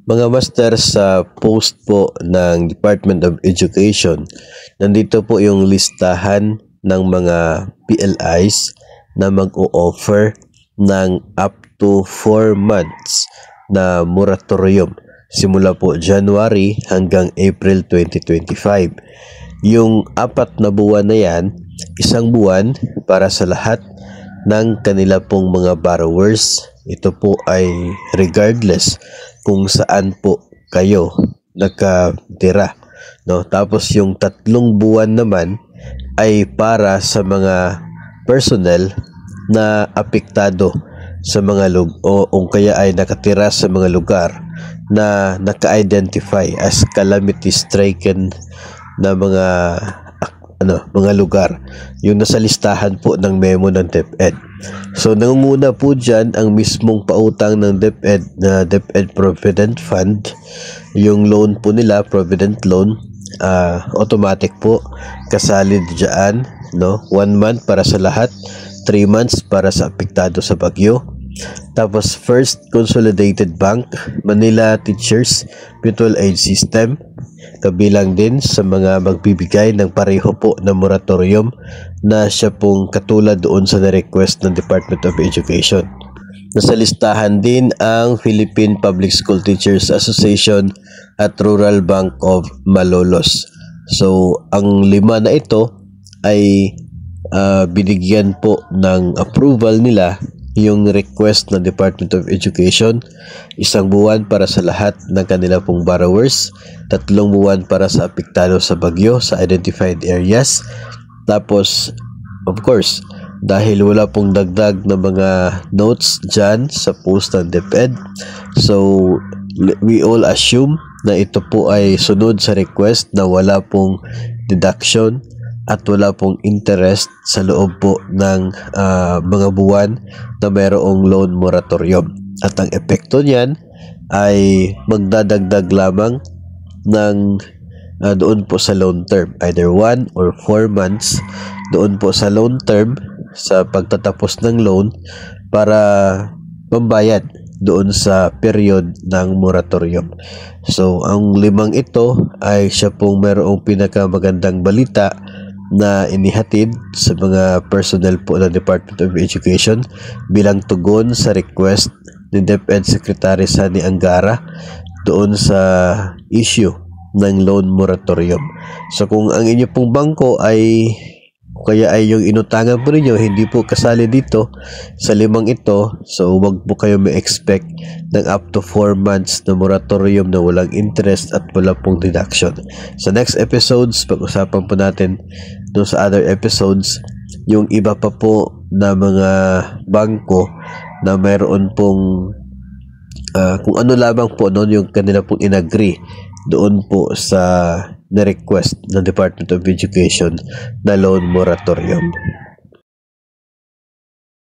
Mga master, sa post po ng Department of Education, nandito po yung listahan ng mga PLIs na mag-o-offer ng up to 4 months na moratorium simula po January hanggang April 2025. Yung 4 na buwan na yan, isang buwan para sa lahat ng kanila pong mga borrowers. Ito po ay regardless kung saan po kayo nakatira, no? Tapos yung 3 buwan naman ay para sa mga personnel na apektado sa mga o kaya ay nakatira sa mga lugar na naka-identify as calamity stricken na mga lugar, yung nasa listahan po ng memo ng DepEd. So nangunguna po dyan ang mismong pautang ng DepEd na DepEd Provident Fund. Yung loan po nila, Provident Loan, automatic po kasali dyan, no? 1 month para sa lahat, 3 months para sa apektado sa bagyo. Tapos First Consolidated Bank, Manila Teachers Mutual Aid System, kabilang din sa mga magbibigay ng pareho po na moratorium na siya pong katulad doon sa na-request ng Department of Education. Nasa listahan din ang Philippine Public School Teachers Association at Rural Bank of Malolos. So ang 5 na ito ay binigyan po ng approval nila yung request ng Department of Education. 1 buwan para sa lahat ng kanila pong borrowers, 3 buwan para sa apektado sa bagyo sa identified areas. Tapos of course, dahil wala pong dagdag na mga notes dyan sa post ng DepEd, so we all assume na ito po ay sunod sa request na wala pong deduction at wala pong interest sa loob po ng mga buwan na mayroong loan moratorium. At ang epekto niyan ay magdadagdag lamang ng doon po sa loan term, either 1 or 4 months doon po sa loan term sa pagtatapos ng loan para pambayad doon sa period ng moratorium. So ang 5 ito ay siya pong mayroong pinakamagandang balita na inihatid sa mga personnel po ng Department of Education bilang tugon sa request ni DepEd Secretary Sani Angara doon sa issue ng loan moratorium. So kung ang inyo pong bangko ay kaya ay yung inutangan po ninyo hindi po kasali dito sa 5 ito, so wag po kayo may-expect ng up to 4 months na moratorium na walang interest at wala pong deduction. Sa next episodes, pag-usapan po natin doon sa other episodes yung iba pa po na mga bangko na mayroon pong kung ano lamang po noon yung kanila pong inagree doon po sa na-request ng Department of Education na loan moratorium.